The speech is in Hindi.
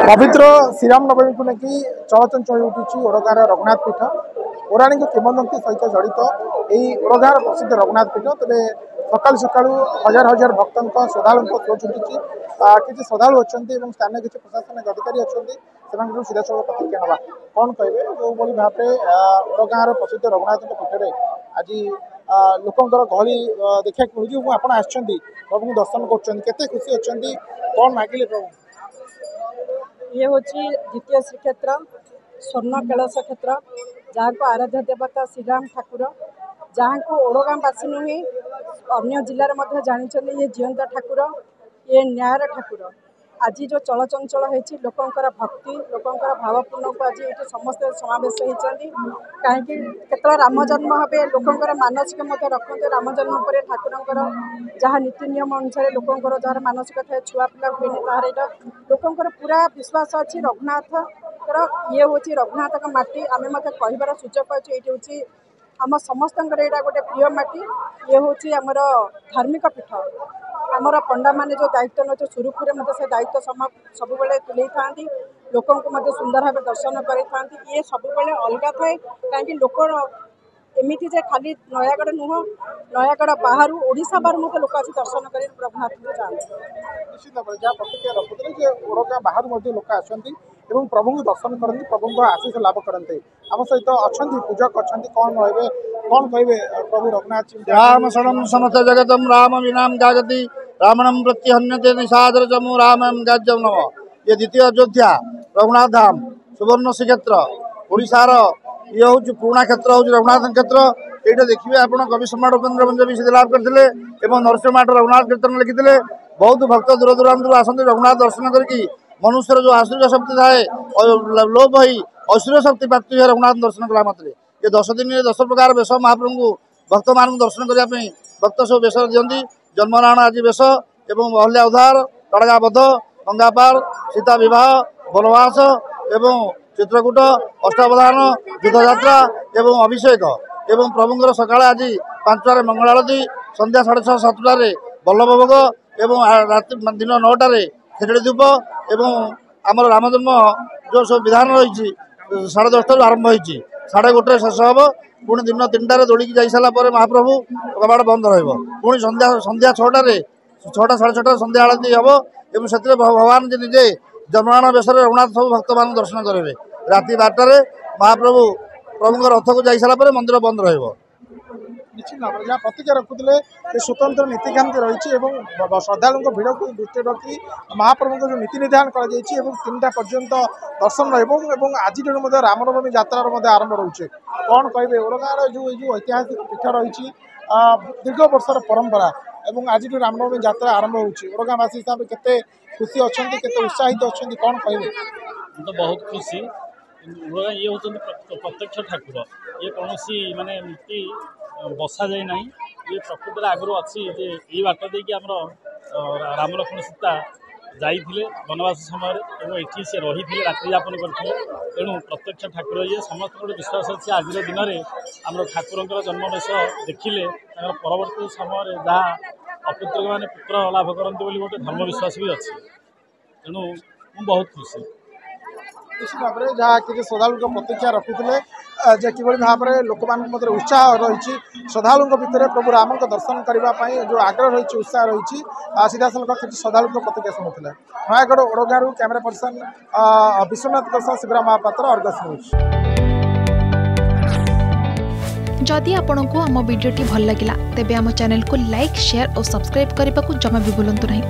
पवित्र श्रीराम नवमी को लेकिन चलचंचल उठी ओडगार रघुनाथ पीठ पौराणिक किंवदंती सहित जड़ित यही ओडगार प्रसिद्ध रघुनाथ पीठ तेज सकाल सकाल हजार हजार भक्तों श्रद्धालु शो छुटी किसी श्रद्धालु अच्छा स्थानीय किसी प्रशासनिक अधिकारी अच्छा सीधा सब प्रतिक्रिया ना कौन कहे जो भाव में ओडगार प्रसिद्ध रघुनाथ पीठ में आज लोकंर गहली देखा मिलूँ आप प्रभु दर्शन कर खुशी अच्छा कौन मागिले प्रभु ये हूँ द्वितीय श्रीक्षेत्र स्वर्ण कैलाश क्षेत्र जहाँ को आराध्य देवता श्रीराम ठाकुर जहाँ को ओडगाँवासी नुहे अन्य जिले में जानी ये जीवंत ठाकुर ये न्यायर ठाकुर आज जो चलचंचल होती लोकंर भक्ति लोकंर भावपूर्ण को आज ये समस्ते समावेश होती कहीं केतल राम जन्म हे लोकंर मानसिक रखते राम जन्म पर ठाकुर जहाँ नीति नियम अनुसार लोकंर जार मानसिक थाए छुआ पिला हुए तार यहाँ लोकंर पूरा विश्वास अच्छी रघुनाथ ये हूँ रघुनाथ माटी आम मत कहार सुजोग पाचु ये हूँ आम समस्त यहाँ गोटे प्रिय माटी ये हूँ आमर धार्मिक पीठ आमर पंडा माने जो दायित्व नौ सुरुखुरे मत से दायित्व सब तुले था लोक सुंदर भाव दर्शन करें ये सब अलग थाए कहीं लोक एमती जे खाली नयागढ़ नुह नयागढ़ बाहर ओडिशा बाहर मत लोक आज दर्शन कर रघुनाथ को जाते निश्चित भाव जहाँ प्रतिक्रिया रखुते ओडगाँ बाहर लोक आसती प्रभु को दर्शन करते प्रभु को आशीष लाभ करते आम सहित अच्छा पूजक अच्छा कौन रहे कौन कहे प्रभु रघुनाथ राम शरणम समस्त जगतम राम विनाम जागति रामणम प्रत्यहन्यते निषादर चमु रामम गाज्यम नम ये द्वितीय अयोध्या रघुनाथ धाम सुवर्ण श्रीक्षेत्र ओडिशार ये हूँ पुराणा क्षेत्र हूँ रघुनाथ क्षेत्र ये देखिए आप कवि सम्राट उपेन्द्र भंज भी लाभ करते नरसिंहमाट रघुनाथ कीर्तन लिखिते बहुत भक्त दूर दूरांत आसती रघुनाथ दर्शन करके मनुष्यर जो आश्चर्य शक्ति थाए लोभ ही ऐश्वर्य शक्ति प्राप्ति है रघुनाथ दर्शन कला मात्रे ये 10 दिन 10 प्रकार वेश महाप्रभु को भक्त मान दर्शन करने भक्त सब वेश दिखती जन्मनारायण आज वेश एवं अहल्या उद्धार तड़गा बध गंगा पार सीता विवाह वनवास एवं चित्रकूट अष्टावधान युद्धयात्रा एवं अभिषेक एवं प्रभुंर सकाल आज 5टार मंगल आरती संध्या 6:30 7टार बल्लभ भोग एवं राति दिन 9टार खेचड़ी धूप एवं आमर राम जन्म जो सब विधान रही 10:30 आरंभ होती 1:30 शेष हम पुणी दिन 3टार दौड़ी जा सारापर महाप्रभु कबाड़ बंद रही संध्या 6टार 6टा 6:30 संध्या आरती हम एवं से भगवान जी निजे जन्मनारायण बेश रघुनाथ सब भक्त मान दर्शन करेंगे राति 12टार महाप्रभु प्रभु रथ को जा सारापर मंदिर बंद रही निश्चित भाव जहाँ प्रतिक्रिया रखुते स्वतंत्र नीतिकांति रही श्रद्धालु भिड़ को दृष्टि रखी महाप्रभु जो नीति निर्धारण कर 3टा पर्यंत दर्शन आज रामनवमी यात्रार आरंभ रोचे कौन कहे ओडगाँव जो ऐतिहासिक पीठ रही दीर्घ वर्षर परंपरा एवं आज जो रामनवमी यात्रा आरंभ होडगाँवासी हिसाब से केते खुशी अच्छा केते उत्साहित अच्छा कौन कहे तो बहुत खुशी ये हूँ प्रत्यक्ष ठाकुर ये कौन माने नीति बसा जाए ना ये प्रकृति आगु अच्छी ये बाट देम राम लक्ष्मण सीता जाइए वनवास समय ये सी रही रात्रि यापन करते तेणु प्रत्यक्ष ठाकुर ये समस्त गोटे विश्वास अच्छे आज दिन में आम ठाकुर जन्मवेश देखिले परवर्त समय जहाँ अपुत्र मैंने पुत्र लाभ करते गोटे धर्म विश्वास भी अच्छे तेणु मुझे बहुत खुशी निश्चित भाव में जहाँ किसी श्रद्धालु प्रतिक्रिया रखुते कि भाव में लोक मध्य उत्साह रही श्रद्धालु भितर प्रभु राम दर्शन करने जो आग्रह रही उत्साह रही सीधा सलख किसी श्रद्धालु प्रतिक्रिया शुणुते Nayagarh Odagaon camera person Vishwanath Shivaram Mahapatra Argus news. जदि आपंक आम भिडी भल लगा तेब आम चैनल को लाइक शेयर और सब्सक्राइब करने को जमा भी भूलु नहीं।